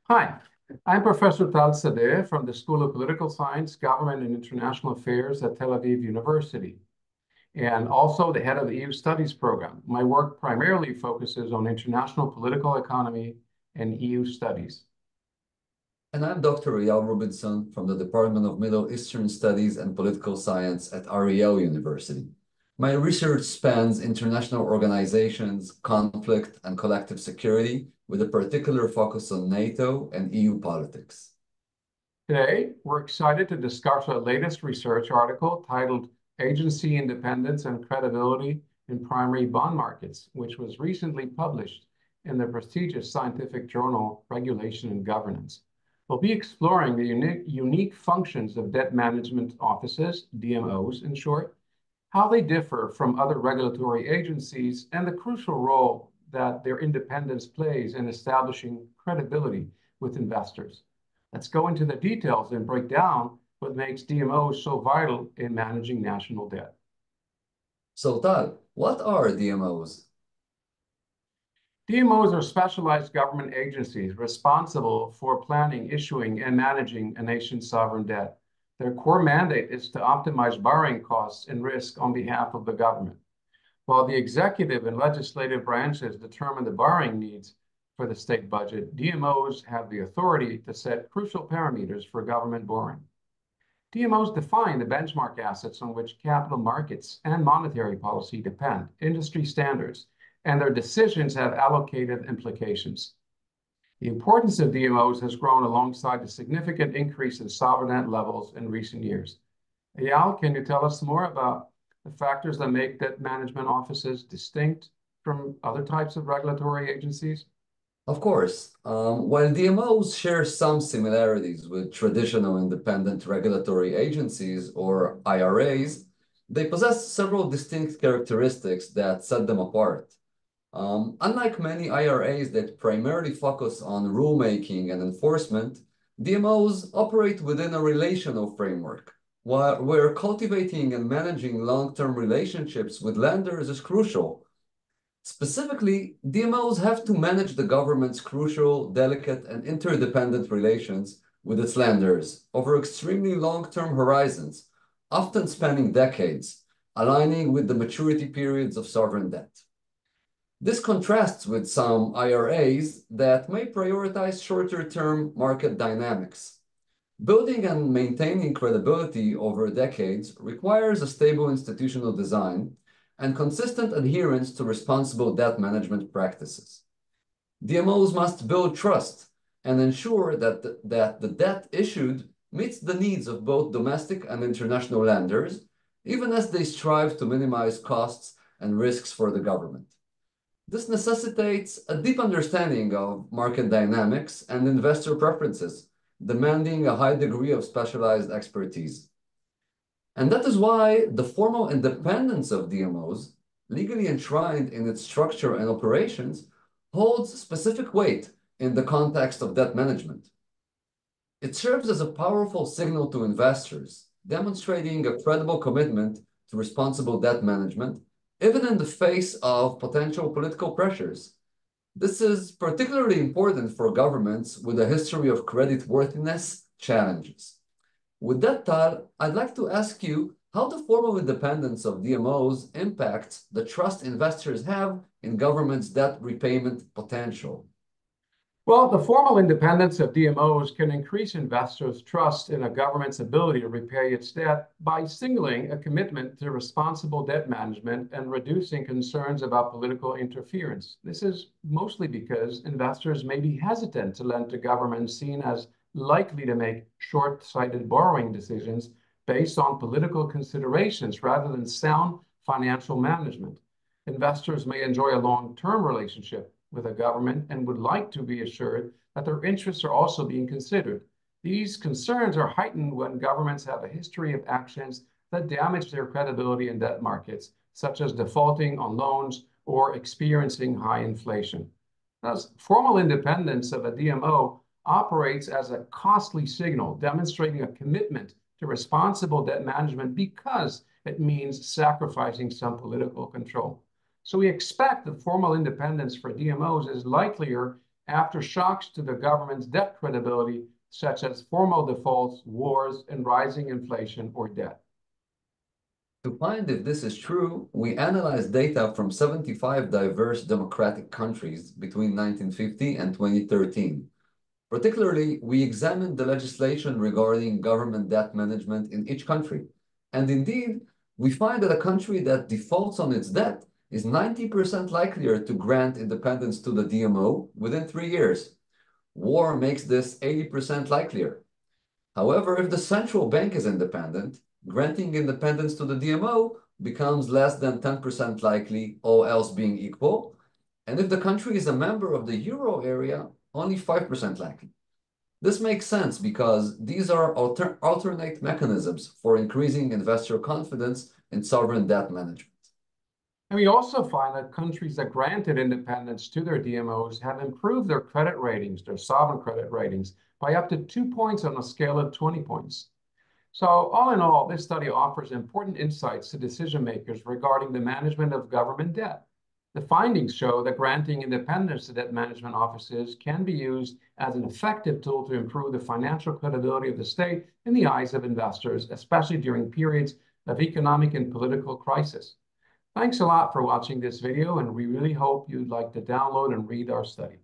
Hi, I'm Professor Tal Sadeh from the School of Political Science, Government and International Affairs at Tel Aviv University, and also the head of the EU Studies program. My work primarily focuses on international political economy and EU studies. And I'm Dr. Eyal Rubinson from the Department of Middle Eastern Studies and Political Science at Ariel University. My research spans international organizations, conflict, and collective security, with a particular focus on NATO and EU politics. Today, we're excited to discuss our latest research article titled Agency Independence and Credibility in Primary Bond Markets, which was recently published in the prestigious scientific journal Regulation and Governance. We'll be exploring the unique functions of debt management offices, DMOs in short, how they differ from other regulatory agencies, and the crucial role that their independence plays in establishing credibility with investors. Let's go into the details and break down what makes DMOs so vital in managing national debt. So, Tal, what are DMOs? DMOs are specialized government agencies responsible for planning, issuing, and managing a nation's sovereign debt. Their core mandate is to optimize borrowing costs and risk on behalf of the government. While the executive and legislative branches determine the borrowing needs for the state budget, DMOs have the authority to set crucial parameters for government borrowing. DMOs define the benchmark assets on which capital markets and monetary policy depend, industry standards, and their decisions have allocative implications. The importance of DMOs has grown alongside the significant increase in sovereign debt levels in recent years. Eyal, can you tell us more about the factors that make debt management offices distinct from other types of regulatory agencies? Of course, while DMOs share some similarities with traditional independent regulatory agencies, or IRAs, they possess several distinct characteristics that set them apart. Unlike many IRAs that primarily focus on rulemaking and enforcement, DMOs operate within a relational framework, where cultivating and managing long-term relationships with lenders is crucial. Specifically, DMOs have to manage the government's crucial, delicate, and interdependent relations with its lenders over extremely long-term horizons, often spanning decades, aligning with the maturity periods of sovereign debt. This contrasts with some IRAs that may prioritize shorter-term market dynamics. Building and maintaining credibility over decades requires a stable institutional design and consistent adherence to responsible debt management practices. DMOs must build trust and ensure that the debt issued meets the needs of both domestic and international lenders, even as they strive to minimize costs and risks for the government. This necessitates a deep understanding of market dynamics and investor preferences, demanding a high degree of specialized expertise. And that is why the formal independence of DMOs, legally enshrined in its structure and operations, holds specific weight in the context of debt management. It serves as a powerful signal to investors, demonstrating a credible commitment to responsible debt management, even in the face of potential political pressures. This is particularly important for governments with a history of creditworthiness challenges. With that, Tal, I'd like to ask you how the formal independence of DMOs impacts the trust investors have in government's debt repayment potential. Well, the formal independence of DMOs can increase investors' trust in a government's ability to repay its debt by signaling a commitment to responsible debt management and reducing concerns about political interference. This is mostly because investors may be hesitant to lend to governments seen as likely to make short-sighted borrowing decisions based on political considerations rather than sound financial management. Investors may enjoy a long-term relationship with a government and would like to be assured that their interests are also being considered. These concerns are heightened when governments have a history of actions that damage their credibility in debt markets, such as defaulting on loans or experiencing high inflation. Thus, formal independence of a DMO operates as a costly signal, demonstrating a commitment to responsible debt management because it means sacrificing some political control. So we expect that formal independence for DMOs is likelier after shocks to the government's debt credibility, such as formal defaults, wars, and rising inflation or debt. To find if this is true, we analyzed data from 75 diverse democratic countries between 1950 and 2013. Particularly, we examined the legislation regarding government debt management in each country. And indeed, we find that a country that defaults on its debt is 90% likelier to grant independence to the DMO within 3 years. War makes this 80% likelier. However, if the central bank is independent, granting independence to the DMO becomes less than 10% likely, all else being equal. And if the country is a member of the euro area, only 5% likely. This makes sense because these are alternate mechanisms for increasing investor confidence in sovereign debt management. And we also find that countries that granted independence to their DMOs have improved their credit ratings, their sovereign credit ratings, by up to 2 points on a scale of 20 points. So all in all, this study offers important insights to decision makers regarding the management of government debt. The findings show that granting independence to debt management offices can be used as an effective tool to improve the financial credibility of the state in the eyes of investors, especially during periods of economic and political crisis. Thanks a lot for watching this video, and we really hope you'd like to download and read our study.